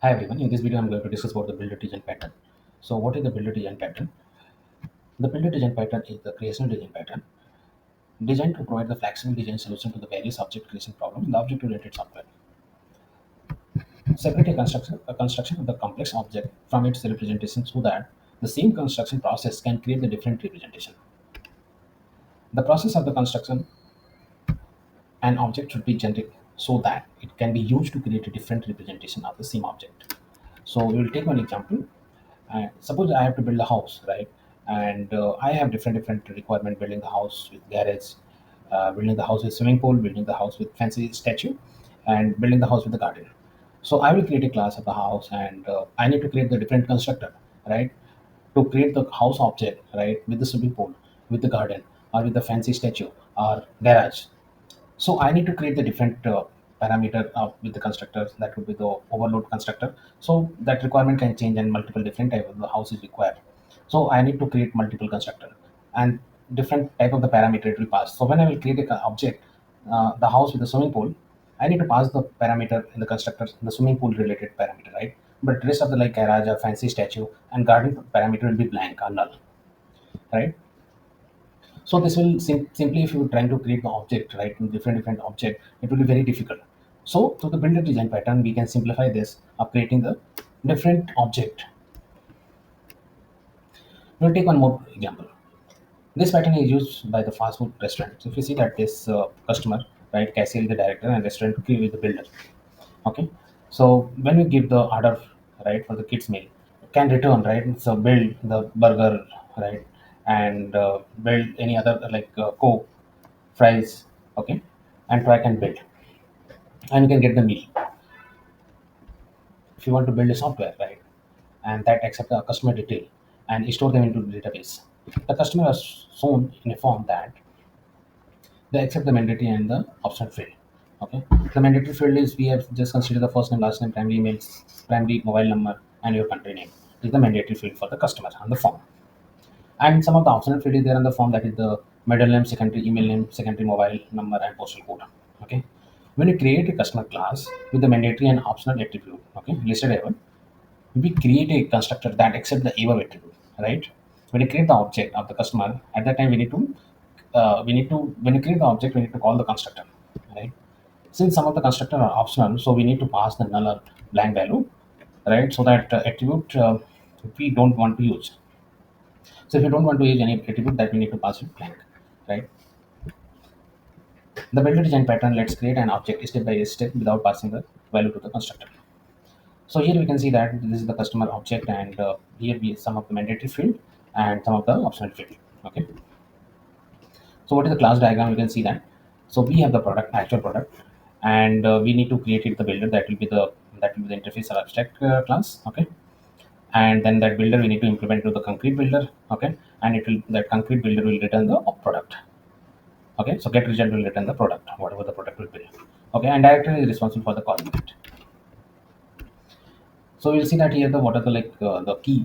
Hi everyone, in this video I'm going to discuss about the builder design pattern. So what is the builder design pattern? The builder design pattern is the creational design pattern designed to provide the flexible design solution to the various object creation problem in the object-oriented software. Separate a construction of the complex object from its representation so that the same construction process can create the different representation. The process of the construction an object should be generic so that it can be used to create a different representation of the same object. So we will take one example. Suppose I have to build a house, right? And I have different requirement building the house with garage, building the house with swimming pool, building the house with fancy statue, and building the house with the garden. So I will create a class of the house, and I need to create the different constructor, right? To create the house object, right, with the swimming pool, with the garden, or with the fancy statue or garage. So I need to create the different parameter with the constructors. That would be the overload constructor. So that requirement can change and multiple different type of the house is required. So I need to create multiple constructor and different type of the parameter it will pass. So when I will create a object, the house with the swimming pool, I need to pass the parameter in the constructors, the swimming pool related parameter, right? But rest of the like garage or fancy statue and garden parameter will be blank or null, right? So this will simply, if you're trying to create the object, right, in different object, it will be very difficult. So through the builder design pattern, we can simplify this of creating the different object. We'll take one more example. This pattern is used by the fast food restaurant. So if you see that this customer, right, cashier is the director and restaurant crew is the builder. Okay. So when we give the order, right, for the kids meal, can return, right? So build the burger, right, and build any other like coke, fries, okay, and track and build, and you can get the meal. If you want to build a software, right, and that accept the customer detail and store them into the database, the customer is shown in a form that they accept the mandatory and the optional field. Okay, the mandatory field is we have just considered the first name, last name, primary email, primary mobile number, and your country name. This is the mandatory field for the customer on the form. And some of the optional field is there on the form, that is the middle name, secondary email name, secondary mobile number, and postal code. Okay. When you create a customer class with the mandatory and optional attribute, okay, listed above, we create a constructor that accepts the above attribute, right? When you create the object of the customer, at that time we need to when you create the object, we need to call the constructor, right? Since some of the constructor are optional, so we need to pass the null or blank value, right? So that attribute we don't want to use. So if you don't want to use any attribute, that we need to pass it blank, right? The builder design pattern lets create an object step by step without passing the value to the constructor. So here we can see that this is the customer object, and here we some of the mandatory field and some of the optional field. Okay. So what is the class diagram? You can see that. So we have the product, actual product, and we need to create it the builder. That will be the interface or abstract class. Okay. And then that builder we need to implement to the concrete builder. Okay. And it will that concrete builder will return the product. Okay, so get result will return the product, whatever the product will be. Okay, and director is responsible for the calling it. So we'll see that here the what are the like the key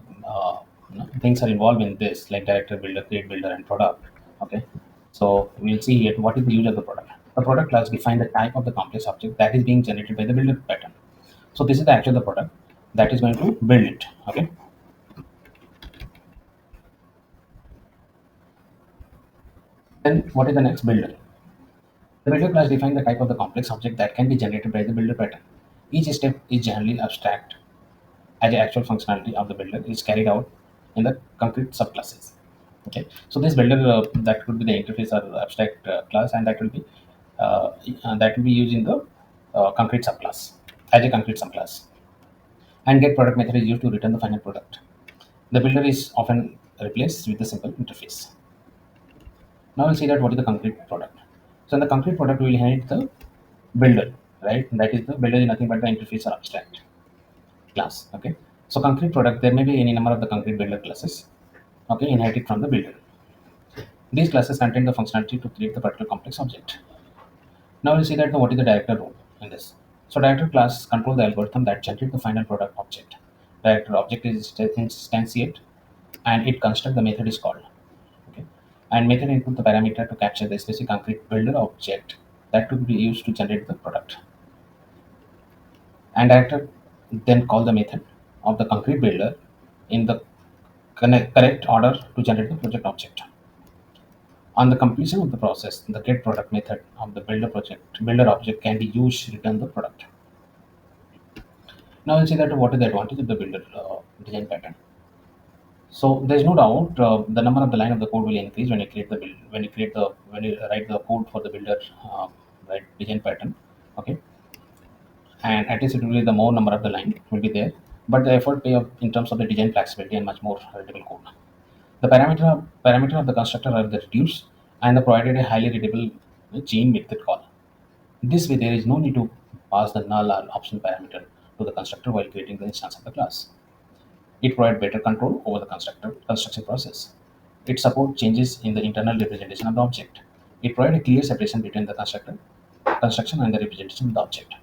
things are involved in this, like director, builder, create builder, and product. Okay, so we'll see here what is the use of the product. The product class define the type of the complex object that is being generated by the builder pattern. So this is the actual the product that is going to build it. Okay, then what is the next builder? The builder class defines the type of the complex object that can be generated by the builder pattern. Each step is generally abstract as the actual functionality of the builder is carried out in the concrete subclasses. Okay, so this builder that could be the interface or abstract class, and that will be used in the concrete subclass as a concrete subclass. And get product method is used to return the final product. The builder is often replaced with the simple interface. Now we'll see that what is the concrete product. So in the concrete product, we will inherit the builder, right? That is the builder is nothing but the interface or abstract class. Okay, so concrete product, there may be any number of the concrete builder classes, okay, inherited from the builder. These classes contain the functionality to create the particular complex object. Now we'll see that what is the director role in this. So director class control the algorithm that generates the final product object. Director object is instantiate, and it construct the method is called, okay, and method input the parameter to capture the specific concrete builder object that could be used to generate the product. And director then call the method of the concrete builder in the correct order to generate the project object. On the completion of the process, the get product method of the builder object can be used to return the product. Now we'll see that what is the advantage of the builder design pattern. So there's no doubt the number of the line of the code will increase when you create the build when you write the code for the builder right design pattern. Okay, and at least it will be the more number of the line will be there, but the effort pay off in terms of the design flexibility and much more readable code. The parameter of the constructor are the reduced and the provided a highly readable chain method call. This way, there is no need to pass the null or option parameter to the constructor while creating the instance of the class. It provides better control over the constructor construction process. It supports changes in the internal representation of the object. It provides a clear separation between the construction and the representation of the object.